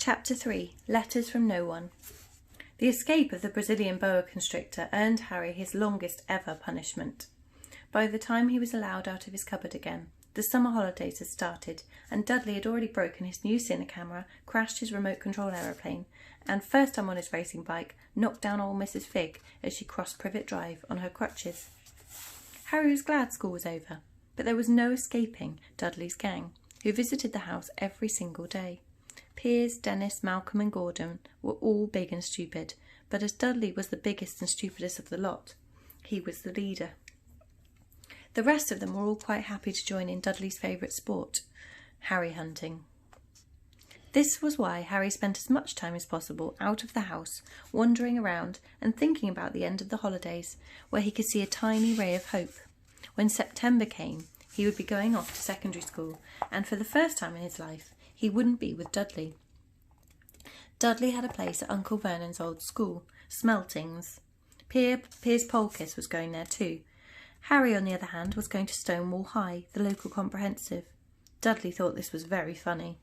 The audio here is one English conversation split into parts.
Chapter 3. Letters from No One. The escape of the Brazilian boa constrictor earned Harry his longest ever punishment. By the time he was allowed out of his cupboard again, the summer holidays had started, and Dudley had already broken his new cine camera, crashed his remote control aeroplane, and, first time on his racing bike, knocked down old Mrs. Figg as she crossed Privet Drive on her crutches. Harry was glad school was over, but there was no escaping Dudley's gang, who visited the house every single day. Piers, Dennis, Malcolm and Gordon were all big and stupid, but as Dudley was the biggest and stupidest of the lot, he was the leader. The rest of them were all quite happy to join in Dudley's favourite sport, Harry hunting. This was why Harry spent as much time as possible out of the house, wandering around and thinking about the end of the holidays, where he could see a tiny ray of hope. When September came, he would be going off to secondary school, and for the first time in his life, he wouldn't be with Dudley. Dudley had a place at Uncle Vernon's old school, Smeltings. Piers Polkiss was going there too. Harry, on the other hand, was going to Stonewall High, the local comprehensive. Dudley thought this was very funny.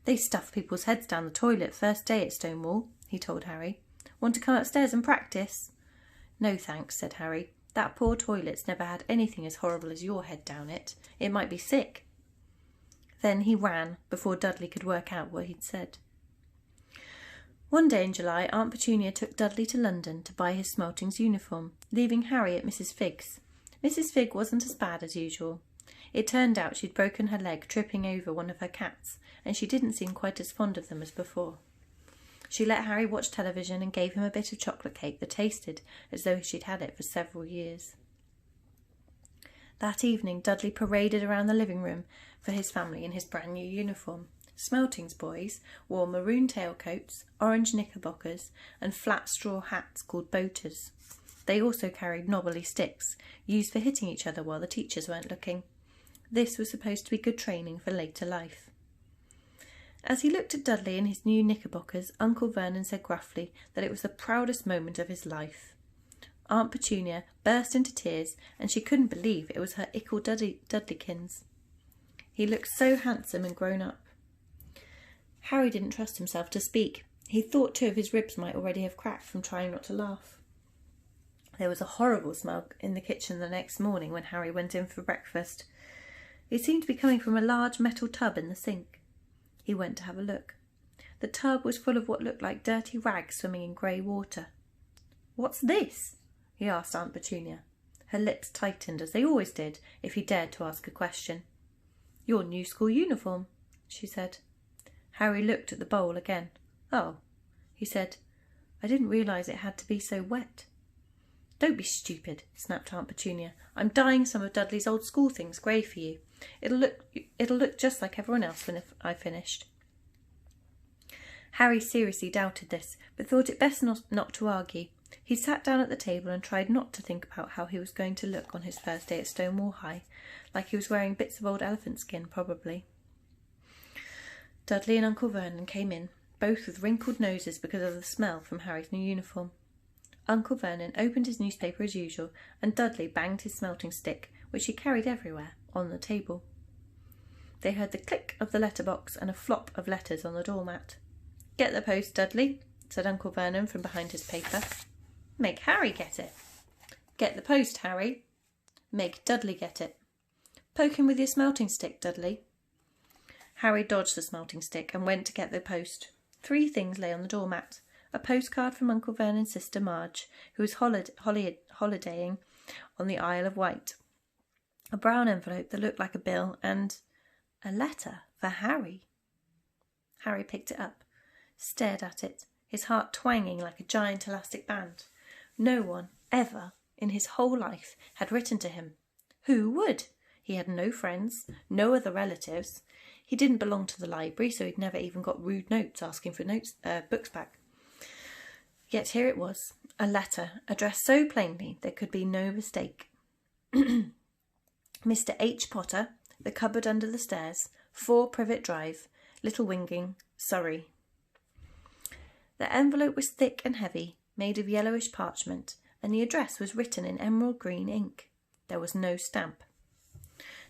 "They stuff people's heads down the toilet first day at Stonewall," he told Harry. "Want to come upstairs and practice?" "No thanks," said Harry. "That poor toilet's never had anything as horrible as your head down it. It might be sick." Then he ran before Dudley could work out what he'd said. One day in July, Aunt Petunia took Dudley to London to buy his Smeltings uniform, leaving Harry at Mrs. Figg's. Mrs. Figg wasn't as bad as usual. It turned out she'd broken her leg tripping over one of her cats, and she didn't seem quite as fond of them as before. She let Harry watch television and gave him a bit of chocolate cake that tasted as though she'd had it for several years. That evening, Dudley paraded around the living room for his family in his brand new uniform. Smeltings boys wore maroon tailcoats, orange knickerbockers, and flat straw hats called boaters. They also carried knobbly sticks, used for hitting each other while the teachers weren't looking. This was supposed to be good training for later life. As he looked at Dudley in his new knickerbockers, Uncle Vernon said gruffly that it was the proudest moment of his life. Aunt Petunia burst into tears, and she couldn't believe it was her ickle Dudleykins. He looked so handsome and grown up. Harry didn't trust himself to speak. He thought 2 of his ribs might already have cracked from trying not to laugh. There was a horrible smell in the kitchen the next morning when Harry went in for breakfast. It seemed to be coming from a large metal tub in the sink. He went to have a look. The tub was full of what looked like dirty rags swimming in grey water. "What's this?" he asked Aunt Petunia. Her lips tightened, as they always did if he dared to ask a question. "Your new school uniform," she said. Harry looked at the bowl again. "Oh," he said. "I didn't realise it had to be so wet." "Don't be stupid," snapped Aunt Petunia. "I'm dyeing some of Dudley's old school things grey for you. It'll look just like everyone else when I've finished." Harry seriously doubted this, but thought it best not to argue. He sat down at the table and tried not to think about how he was going to look on his first day at Stonewall High, like he was wearing bits of old elephant skin, probably. Dudley and Uncle Vernon came in, both with wrinkled noses because of the smell from Harry's new uniform. Uncle Vernon opened his newspaper as usual, and Dudley banged his smelting stick, which he carried everywhere, on the table. They heard the click of the letterbox and a flop of letters on the doormat. "Get the post, Dudley," said Uncle Vernon from behind his paper. "Make Harry get it." "Get the post, Harry." "Make Dudley get it." "Poke him with your smelting stick, Dudley." Harry dodged the smelting stick and went to get the post. 3 things lay on the doormat. A postcard from Uncle Vernon's sister Marge, who was holidaying on the Isle of Wight. A brown envelope that looked like a bill, and a letter for Harry. Harry picked it up, stared at it, his heart twanging like a giant elastic band. No one, ever, in his whole life, had written to him. Who would? He had no friends, no other relatives. He didn't belong to the library, so he'd never even got rude notes asking for books back. Yet here it was, a letter, addressed so plainly there could be no mistake. Mr. H. Potter, The Cupboard Under the Stairs, 4 Privet Drive, Little Winging, Surrey. The envelope was thick and heavy, made of yellowish parchment, and the address was written in emerald green ink. There was no stamp.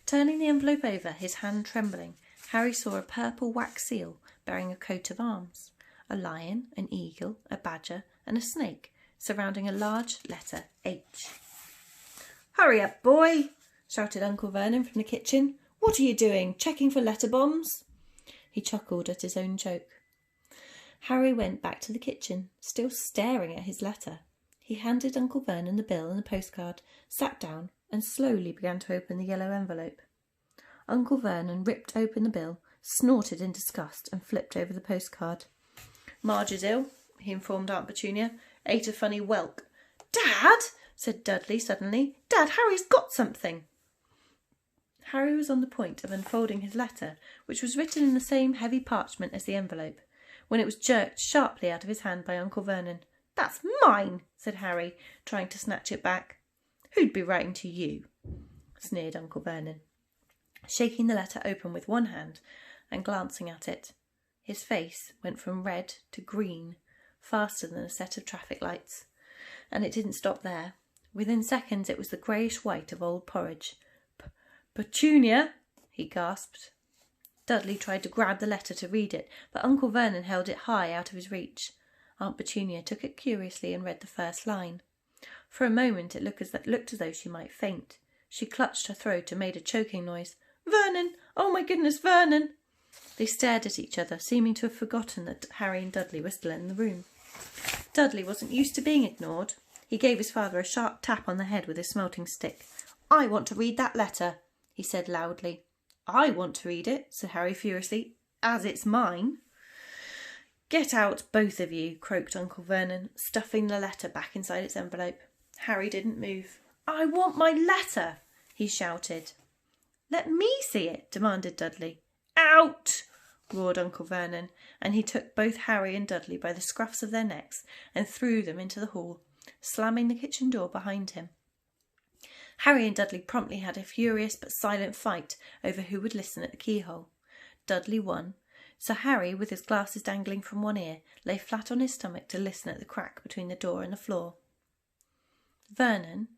Turning the envelope over, his hand trembling, Harry saw a purple wax seal bearing a coat of arms, a lion, an eagle, a badger, and a snake, surrounding a large letter H. "Hurry up, boy!" shouted Uncle Vernon from the kitchen. "What are you doing? Checking for letter bombs?" He chuckled at his own joke. Harry went back to the kitchen, still staring at his letter. He handed Uncle Vernon the bill and the postcard, sat down, and slowly began to open the yellow envelope. Uncle Vernon ripped open the bill, snorted in disgust, and flipped over the postcard. "Marge is ill," he informed Aunt Petunia. "Ate a funny whelk." "Dad!" said Dudley suddenly. "Dad, Harry's got something." Harry was on the point of unfolding his letter, which was written in the same heavy parchment as the envelope, when it was jerked sharply out of his hand by Uncle Vernon. "That's mine," said Harry, trying to snatch it back. "Who'd be writing to you?" sneered Uncle Vernon, shaking the letter open with one hand and glancing at it. His face went from red to green, faster than a set of traffic lights. And it didn't stop there. Within seconds it was the greyish-white of old porridge. "Petunia!" he gasped. Dudley tried to grab the letter to read it, but Uncle Vernon held it high out of his reach. Aunt Petunia took it curiously and read the first line. For a moment it looked as though she might faint. She clutched her throat and made a choking noise. "Vernon! Oh, my goodness, Vernon!" They stared at each other, seeming to have forgotten that Harry and Dudley were still in the room. Dudley wasn't used to being ignored. He gave his father a sharp tap on the head with his smelting stick. "I want to read that letter," he said loudly. "I want to read it," said Harry furiously, "as it's mine." "Get out, both of you," croaked Uncle Vernon, stuffing the letter back inside its envelope. Harry didn't move. "I want my letter," he shouted. "Let me see it," demanded Dudley. "Out!" roared Uncle Vernon, and he took both Harry and Dudley by the scruffs of their necks and threw them into the hall, slamming the kitchen door behind him. Harry and Dudley promptly had a furious but silent fight over who would listen at the keyhole. Dudley won, so Harry, with his glasses dangling from one ear, lay flat on his stomach to listen at the crack between the door and the floor. "Vernon,"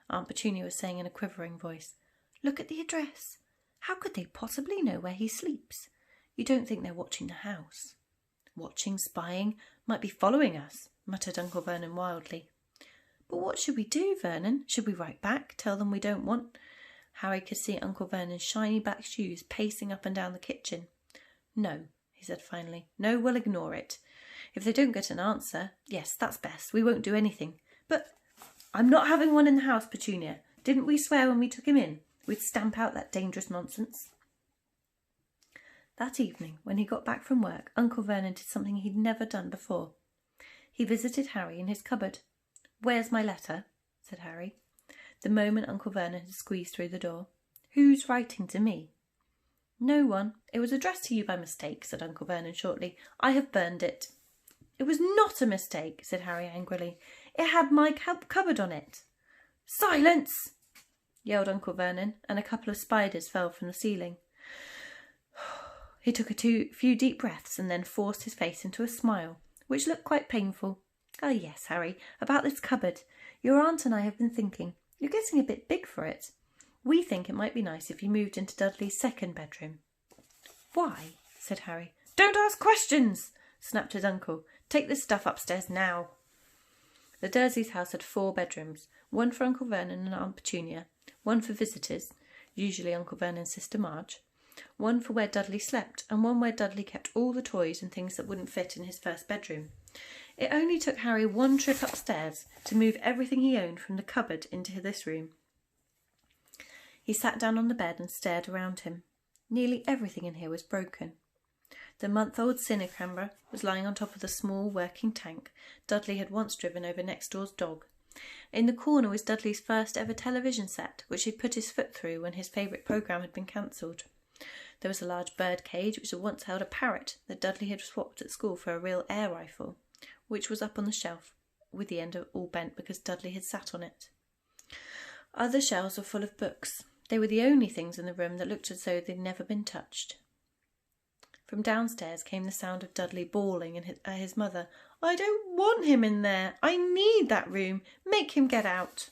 Aunt Petunia was saying in a quivering voice, "look at the address. How could they possibly know where he sleeps? You don't think they're watching the house?" "Watching, spying, might be following us," muttered Uncle Vernon wildly. "But what should we do, Vernon? Should we write back, tell them we don't want—" Harry could see Uncle Vernon's shiny black shoes pacing up and down the kitchen. "No," he said finally. "No, we'll ignore it. If they don't get an answer, yes, that's best. We won't do anything. But I'm not having one in the house, Petunia. Didn't we swear when we took him in we'd stamp out that dangerous nonsense?" That evening, when he got back from work, Uncle Vernon did something he'd never done before. He visited Harry in his cupboard. "Where's my letter?" said Harry, the moment Uncle Vernon had squeezed through the door. "Who's writing to me?" "No one. It was addressed to you by mistake," said Uncle Vernon shortly. "I have burned it." "It was not a mistake," said Harry angrily. "It had my cupboard on it." "Silence!" yelled Uncle Vernon, and a couple of spiders fell from the ceiling. He took a few deep breaths and then forced his face into a smile, which looked quite painful. "Ah, yes, Harry, about this cupboard. Your aunt and I have been thinking. You're getting a bit big for it. We think it might be nice if you moved into Dudley's second bedroom." "Why?" said Harry. "Don't ask questions!" snapped his uncle. "Take this stuff upstairs now." The Dursleys' house had 4 bedrooms, one for Uncle Vernon and Aunt Petunia, one for visitors, usually Uncle Vernon's sister Marge, one for where Dudley slept, and one where Dudley kept all the toys and things that wouldn't fit in his first bedroom. It only took Harry one trip upstairs to move everything he owned from the cupboard into this room. He sat down on the bed and stared around him. Nearly everything in here was broken. The month-old Cinecamera was lying on top of the small working tank Dudley had once driven over next door's dog. In the corner was Dudley's first ever television set, which he'd put his foot through when his favourite programme had been cancelled. There was a large bird cage which had once held a parrot that Dudley had swapped at school for a real air rifle, which was up on the shelf, with the end all bent because Dudley had sat on it. Other shelves were full of books. They were the only things in the room that looked as though they'd never been touched. From downstairs came the sound of Dudley bawling at his mother. "I don't want him in there. I need that room. Make him get out."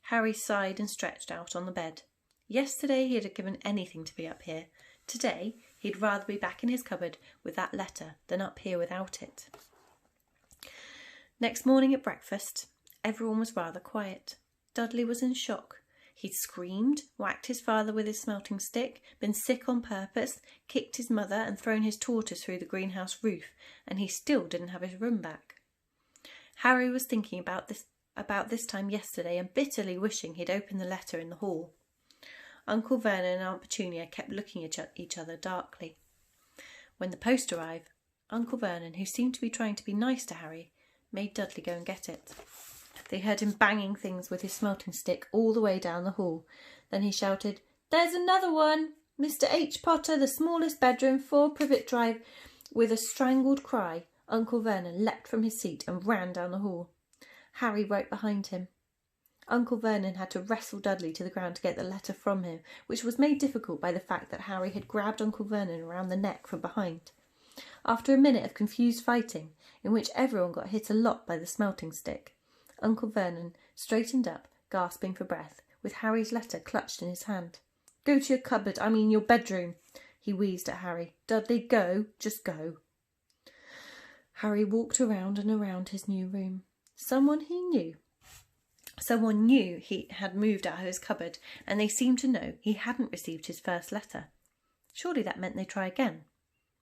Harry sighed and stretched out on the bed. Yesterday he had given anything to be up here. Today He'd rather be back in his cupboard with that letter than up here without it. Next morning at breakfast, everyone was rather quiet. Dudley was in shock. He'd screamed, whacked his father with his smelting stick, been sick on purpose, kicked his mother and thrown his tortoise through the greenhouse roof, and he still didn't have his room back. Harry was thinking about this time yesterday and bitterly wishing he'd opened the letter in the hall. Uncle Vernon and Aunt Petunia kept looking at each other darkly. When the post arrived, Uncle Vernon, who seemed to be trying to be nice to Harry, made Dudley go and get it. They heard him banging things with his smelting stick all the way down the hall. Then he shouted, "There's another one! Mr. H. Potter, the smallest bedroom, 4 Privet Drive." With a strangled cry, Uncle Vernon leapt from his seat and ran down the hall. Harry right behind him. Uncle Vernon had to wrestle Dudley to the ground to get the letter from him, which was made difficult by the fact that Harry had grabbed Uncle Vernon around the neck from behind. After a minute of confused fighting, in which everyone got hit a lot by the smelting stick, Uncle Vernon straightened up, gasping for breath, with Harry's letter clutched in his hand. "Go to your cupboard, your bedroom," he wheezed at Harry. "Dudley, go, just go." Harry walked around and around his new room. Someone knew he had moved out of his cupboard, and they seemed to know he hadn't received his first letter. Surely that meant they'd try again.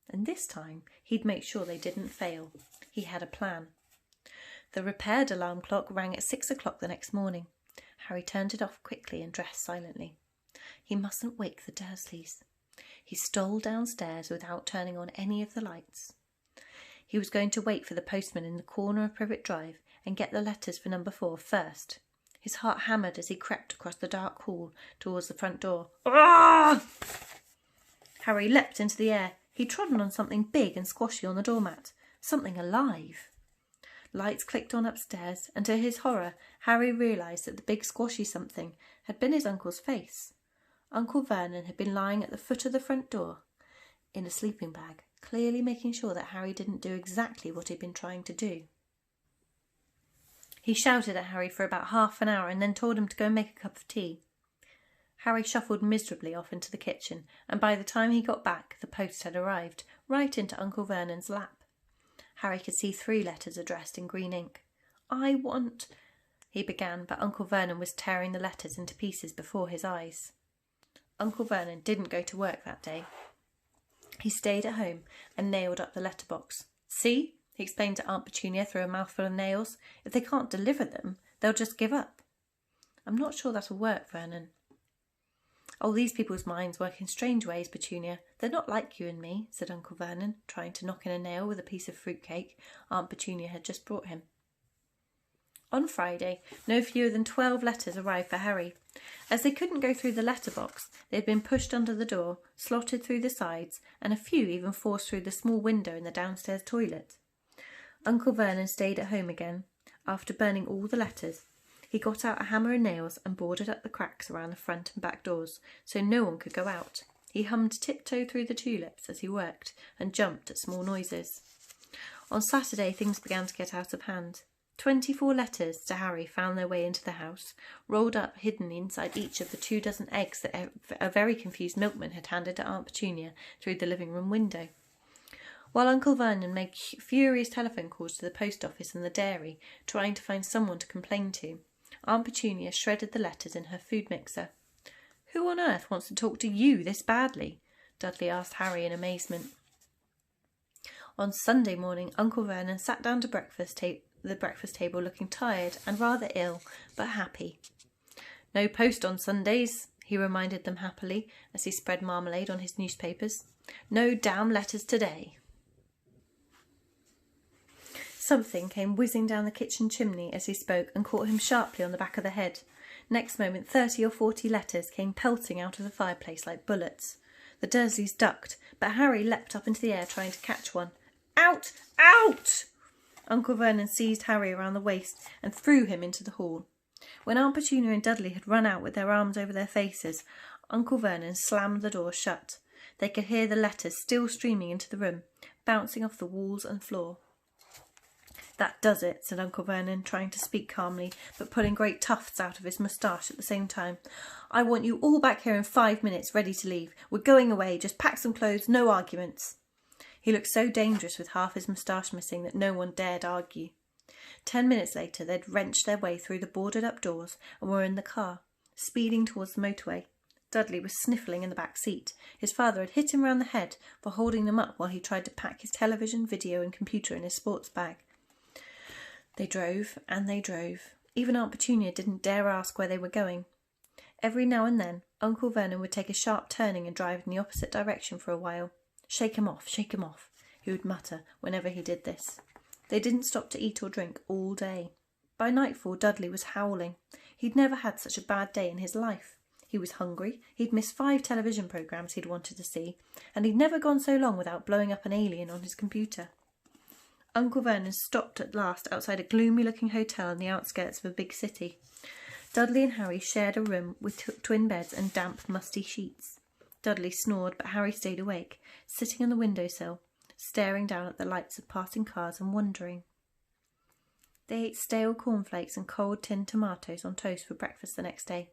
And this time he'd make sure they didn't fail. He had a plan. The repaired alarm clock rang at 6 o'clock the next morning. Harry turned it off quickly and dressed silently. He mustn't wake the Dursleys. He stole downstairs without turning on any of the lights. He was going to wait for the postman in the corner of Privet Drive and get the letters for number 4 first. His heart hammered as he crept across the dark hall towards the front door. Ah! Harry leapt into the air. He'd trodden on something big and squashy on the doormat. Something alive. Lights clicked on upstairs, and to his horror, Harry realised that the big squashy something had been his uncle's face. Uncle Vernon had been lying at the foot of the front door, in a sleeping bag, clearly making sure that Harry didn't do exactly what he'd been trying to do. He shouted at Harry for about half an hour and then told him to go and make a cup of tea. Harry shuffled miserably off into the kitchen, and by the time he got back, the post had arrived, right into Uncle Vernon's lap. Harry could see 3 letters addressed in green ink. "I want—" he began, but Uncle Vernon was tearing the letters into pieces before his eyes. Uncle Vernon didn't go to work that day. He stayed at home and nailed up the letterbox. "See," he explained to Aunt Petunia through a mouthful of nails, "if they can't deliver them, they'll just give up." "I'm not sure that'll work, Vernon." "Oh, these people's minds work in strange ways, Petunia. They're not like you and me," said Uncle Vernon, trying to knock in a nail with a piece of fruitcake Aunt Petunia had just brought him. On Friday, no fewer than 12 letters arrived for Harry. As they couldn't go through the letterbox, they had been pushed under the door, slotted through the sides, and a few even forced through the small window in the downstairs toilet. Uncle Vernon stayed at home again. After burning all the letters, he got out a hammer and nails and boarded up the cracks around the front and back doors, so no one could go out. He hummed Tiptoe Through the Tulips as he worked, and jumped at small noises. On Saturday things began to get out of hand. 24 letters to Harry found their way into the house, rolled up hidden inside each of the 24 eggs that a very confused milkman had handed to Aunt Petunia through the living room window. While Uncle Vernon made furious telephone calls to the post office and the dairy, trying to find someone to complain to, Aunt Petunia shredded the letters in her food mixer. "Who on earth wants to talk to you this badly?" Dudley asked Harry in amazement. On Sunday morning, Uncle Vernon sat down to the breakfast table looking tired and rather ill, but happy. "No post on Sundays," he reminded them happily as he spread marmalade on his newspapers. "No damn letters today." Something came whizzing down the kitchen chimney as he spoke and caught him sharply on the back of the head. Next moment 30 or 40 letters came pelting out of the fireplace like bullets. The Dursleys ducked, but Harry leapt up into the air trying to catch one. "Out! Out!" Uncle Vernon seized Harry around the waist and threw him into the hall. When Aunt Petunia and Dudley had run out with their arms over their faces, Uncle Vernon slammed the door shut. They could hear the letters still streaming into the room, bouncing off the walls and floor. "That does it," said Uncle Vernon, trying to speak calmly, but pulling great tufts out of his moustache at the same time. "I want you all back here in 5 minutes, ready to leave. We're going away. Just pack some clothes, no arguments." He looked so dangerous with half his moustache missing that no one dared argue. 10 minutes later, they'd wrenched their way through the boarded-up doors and were in the car, speeding towards the motorway. Dudley was sniffling in the back seat. His father had hit him round the head for holding them up while he tried to pack his television, video and computer in his sports bag. They drove and they drove. Even Aunt Petunia didn't dare ask where they were going. Every now and then, Uncle Vernon would take a sharp turning and drive in the opposite direction for a while. Shake him off, he would mutter whenever he did this. They didn't stop to eat or drink all day. By nightfall, Dudley was howling. He'd never had such a bad day in his life. He was hungry, he'd missed 5 television programmes he'd wanted to see, and he'd never gone so long without blowing up an alien on his computer. Uncle Vernon stopped at last outside a gloomy-looking hotel in the outskirts of a big city. Dudley and Harry shared a room with twin beds and damp, musty sheets. Dudley snored, but Harry stayed awake, sitting on the windowsill, staring down at the lights of passing cars and wondering. They ate stale cornflakes and cold tinned tomatoes on toast for breakfast the next day.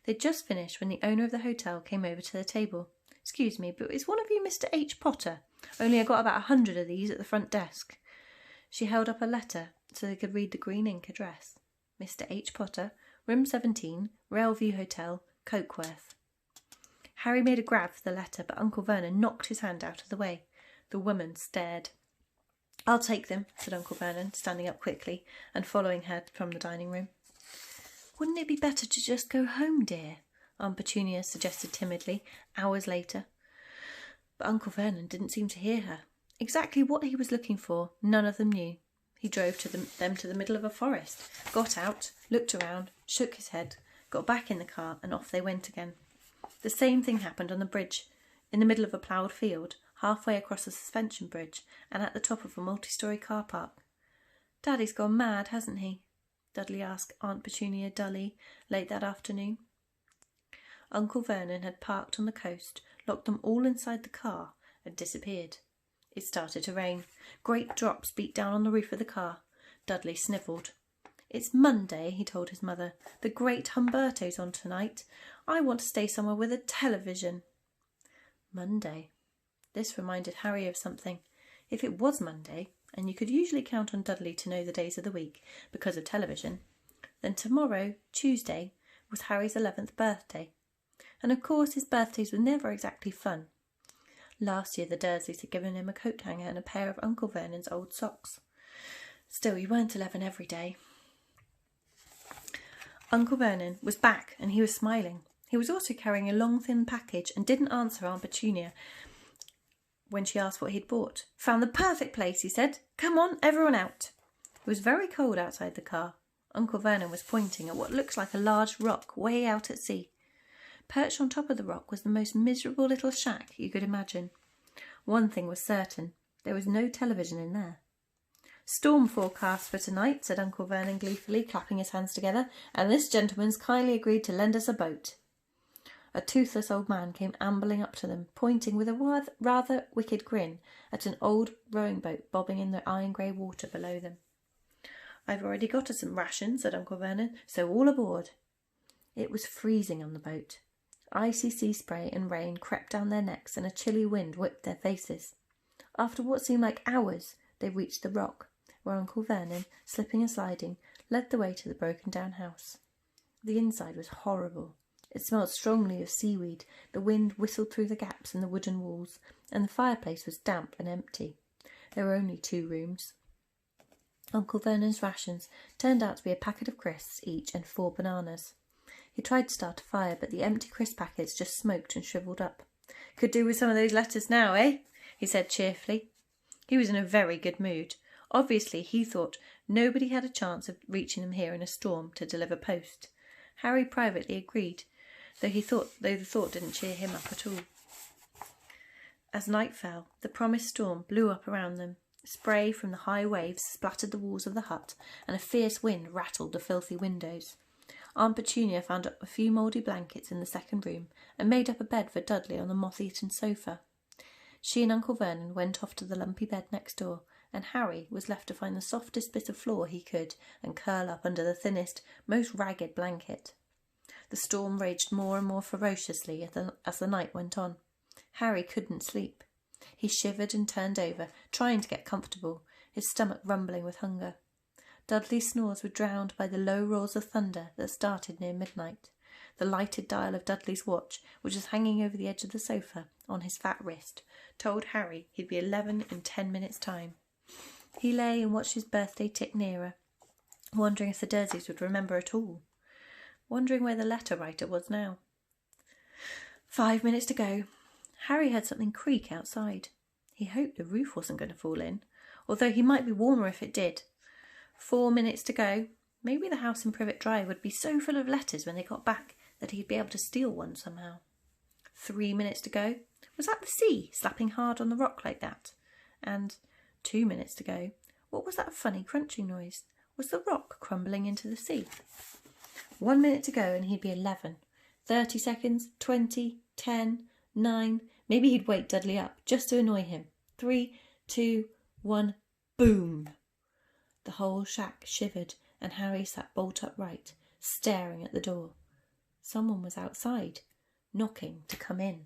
They'd just finished when the owner of the hotel came over to the table. "Excuse me, but is one of you Mr. H. Potter? Only I got about 100 of these at the front desk." She held up a letter so they could read the green ink address. "Mr. H. Potter, Room 17, Railview Hotel, Cokeworth." Harry made a grab for the letter, but Uncle Vernon knocked his hand out of the way. The woman stared. "I'll take them," said Uncle Vernon, standing up quickly and following her from the dining room. "Wouldn't it be better to just go home, dear?" Aunt Petunia suggested timidly, hours later. But Uncle Vernon didn't seem to hear her. Exactly what he was looking for, none of them knew. He drove them to the middle of a forest, got out, looked around, shook his head, got back in the car, and off they went again. The same thing happened on the bridge, in the middle of a ploughed field, halfway across a suspension bridge, and at the top of a multi-storey car park. "Daddy's gone mad, hasn't he?" Dudley asked Aunt Petunia dully late that afternoon. Uncle Vernon had parked on the coast, locked them all inside the car, and disappeared. It started to rain. Great drops beat down on the roof of the car. Dudley snivelled. "It's Monday," he told his mother. "The great Humberto's on tonight. I want to stay somewhere with a television." Monday. This reminded Harry of something. If it was Monday, and you could usually count on Dudley to know the days of the week because of television, then tomorrow, Tuesday, was Harry's 11th birthday. And of course his birthdays were never exactly fun. Last year the Dursleys had given him a coat hanger and a pair of Uncle Vernon's old socks. Still, you weren't 11 every day. Uncle Vernon was back and he was smiling. He was also carrying a long thin package and didn't answer Aunt Petunia when she asked what he'd bought. "Found the perfect place," he said. "Come on, everyone out." It was very cold outside the car. Uncle Vernon was pointing at what looked like a large rock way out at sea. Perched on top of the rock was the most miserable little shack you could imagine. One thing was certain, there was no television in there. "Storm forecast for tonight," said Uncle Vernon gleefully, clapping his hands together, "and this gentleman's kindly agreed to lend us a boat." A toothless old man came ambling up to them, pointing with a rather wicked grin at an old rowing boat bobbing in the iron-grey water below them. "I've already got us some rations," said Uncle Vernon, "so all aboard." It was freezing on the boat. Icy sea spray and rain crept down their necks and a chilly wind whipped their faces. After what seemed like hours, they reached the rock, where Uncle Vernon, slipping and sliding, led the way to the broken-down house. The inside was horrible. It smelled strongly of seaweed, the wind whistled through the gaps in the wooden walls, and the fireplace was damp and empty. There were only 2 rooms. Uncle Vernon's rations turned out to be a packet of crisps each and 4 bananas. He tried to start a fire, but the empty crisp packets just smoked and shriveled up. "Could do with some of those letters now, eh?" he said cheerfully. He was in a very good mood. Obviously, he thought nobody had a chance of reaching them here in a storm to deliver post. Harry privately agreed, though the thought didn't cheer him up at all. As night fell, the promised storm blew up around them. Spray from the high waves splattered the walls of the hut, and a fierce wind rattled the filthy windows. Aunt Petunia found a few mouldy blankets in the second room and made up a bed for Dudley on the moth-eaten sofa. She and Uncle Vernon went off to the lumpy bed next door and Harry was left to find the softest bit of floor he could and curl up under the thinnest, most ragged blanket. The storm raged more and more ferociously as the night went on. Harry couldn't sleep. He shivered and turned over, trying to get comfortable, his stomach rumbling with hunger. Dudley's snores were drowned by the low roars of thunder that started near midnight. The lighted dial of Dudley's watch, which was hanging over the edge of the sofa on his fat wrist, told Harry he'd be 11 in 10 minutes' time. He lay and watched his birthday tick nearer, wondering if the Dursleys would remember at all, wondering where the letter writer was now. 5 minutes to go. Harry heard something creak outside. He hoped the roof wasn't going to fall in, although he might be warmer if it did. 4 minutes to go. Maybe the house in Privet Drive would be so full of letters when they got back that he'd be able to steal one somehow. 3 minutes to go. Was that the sea slapping hard on the rock like that? And 2 minutes to go. What was that funny crunching noise? Was the rock crumbling into the sea? 1 minute to go and he'd be 11. 30 seconds, 20, 10, 9. Maybe he'd wake Dudley up just to annoy him. 3, 2, 1, boom! The whole shack shivered and Harry sat bolt upright, staring at the door. Someone was outside, knocking to come in.